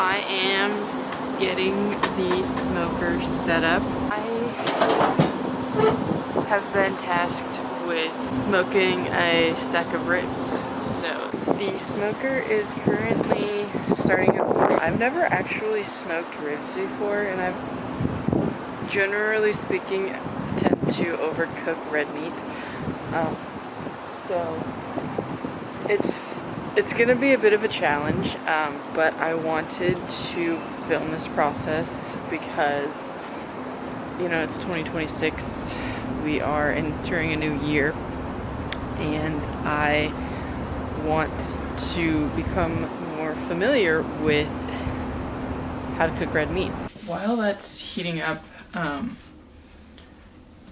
I am getting the smoker set up. I have been tasked with smoking a stack of ribs. So the smoker is currently starting up. I've never actually smoked ribs before, and I've, generally speaking, tend to overcook red meat. So it's gonna be a bit of a challenge, but I wanted to film this process because, you know, it's 2026, we are entering a new year, and I want to become more familiar with how to cook red meat. While that's heating up,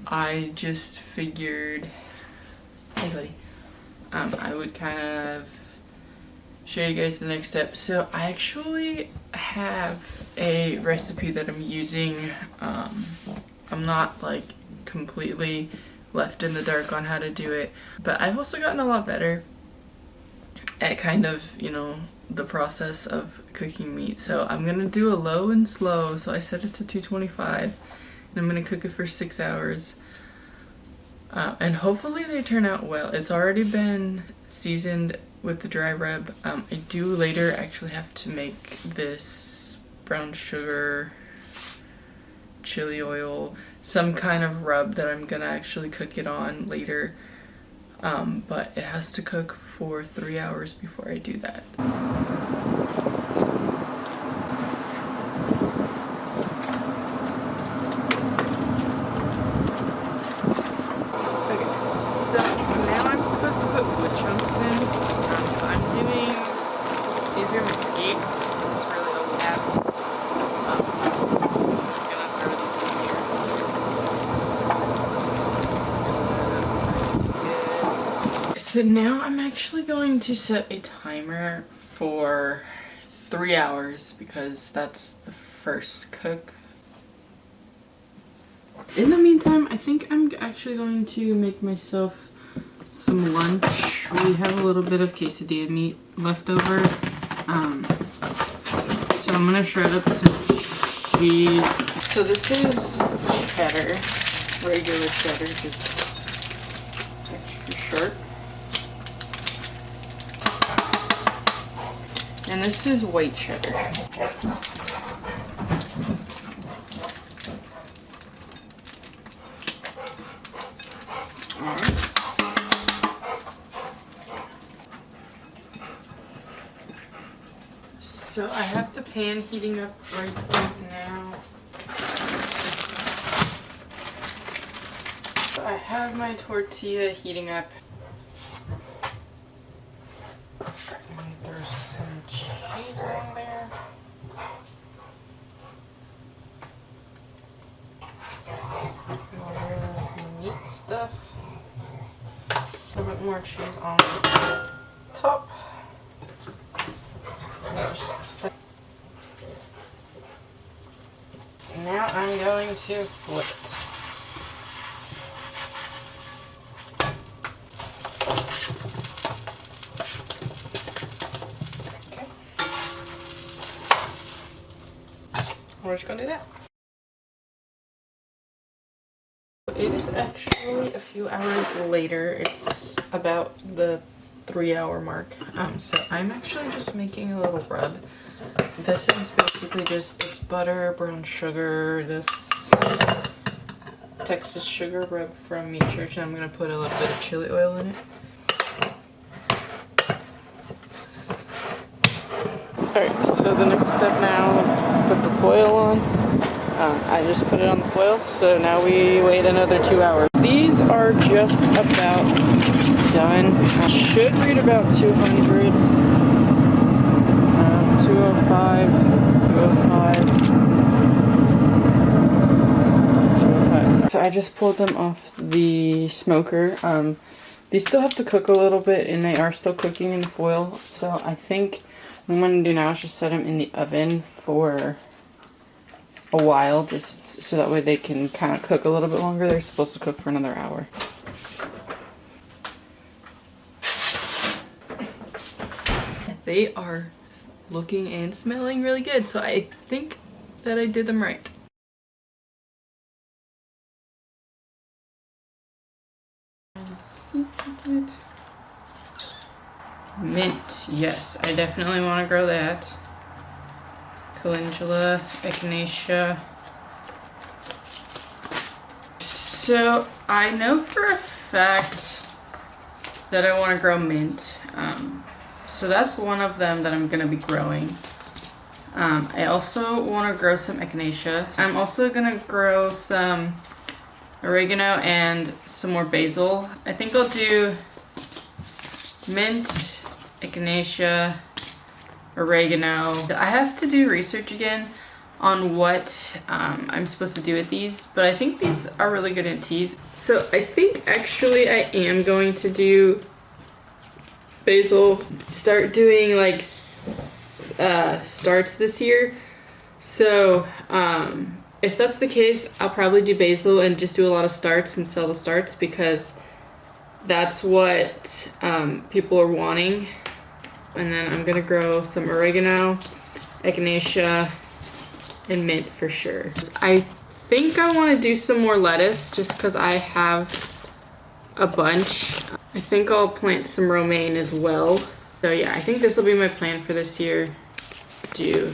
I just figured, hey buddy, I would kind of show you guys the next step. So I actually have a recipe that I'm using. I'm not like completely left in the dark on how to do it, but I've also gotten a lot better at kind of, you know, the process of cooking meat. So I'm gonna do a low and slow. So I set it to 225 and I'm gonna cook it for 6 hours. And hopefully they turn out well. It's already been seasoned with the dry rub. I do later actually have to make this brown sugar, chili oil, some kind of rub that I'm gonna actually cook it on later. But it has to cook for 3 hours before I do that. To put wood chunks in, so I'm doing, these are mesquite, so that's really all we have. I'm just gonna throw these in here. So now I'm actually going to set a timer for 3 hours because that's the first cook. In the meantime, I think I'm actually going to make myself some lunch. We have a little bit of quesadilla meat left over, so I'm gonna shred up some cheese. So this is cheddar, regular cheddar, just extra sharp. And this is white cheddar. So I have the pan heating up right now. So I have my tortilla heating up. And there's some cheese in there. Meat stuff. A little bit more cheese on the top. Now I'm going to flip it. Okay. We're just going to do that. It is actually a few hours later. It's about the 3-hour mark. So I'm actually just making a little rub. This is basically just, it's butter, brown sugar, this Texas sugar rub from Meat Church, and I'm going to put a little bit of chili oil in it. Alright, so the next step now is to put the foil on. I just put it on the foil, so now we wait another 2 hours. These are just about done. I should read about 200. 205, 205. So I just pulled them off the smoker. These still have to cook a little bit, and they are still cooking in the foil. So I think what I'm going to do now is just set them in the oven for a while, just so that way they can kind of cook a little bit longer. They're supposed to cook for another hour. They are looking and smelling really good. So I think that I did them right. Mint, yes, I definitely want to grow that. Calendula, echinacea. So I know for a fact that I want to grow mint. So that's one of them that I'm going to be growing. I also want to grow some echinacea. I'm also going to grow some oregano and some more basil. I think I'll do mint, echinacea, oregano. I have to do research again on what I'm supposed to do with these, but I think these are really good in teas. So I think actually I am going to do basil, start doing like starts this year. So if that's the case, I'll probably do basil and just do a lot of starts and sell the starts, because that's what people are wanting. And then I'm gonna grow some oregano, echinacea, and mint for sure. I think I want to do some more lettuce just because I have a bunch. I think I'll plant some romaine as well. So yeah, I think this will be my plan for this year. Do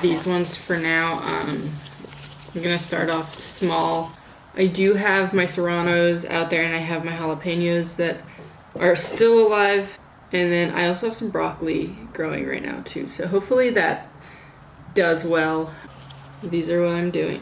these ones for now. I'm gonna start off small. I do have my serranos out there, and I have my jalapenos that are still alive. And then I also have some broccoli growing right now too. So hopefully that does well. These are what I'm doing.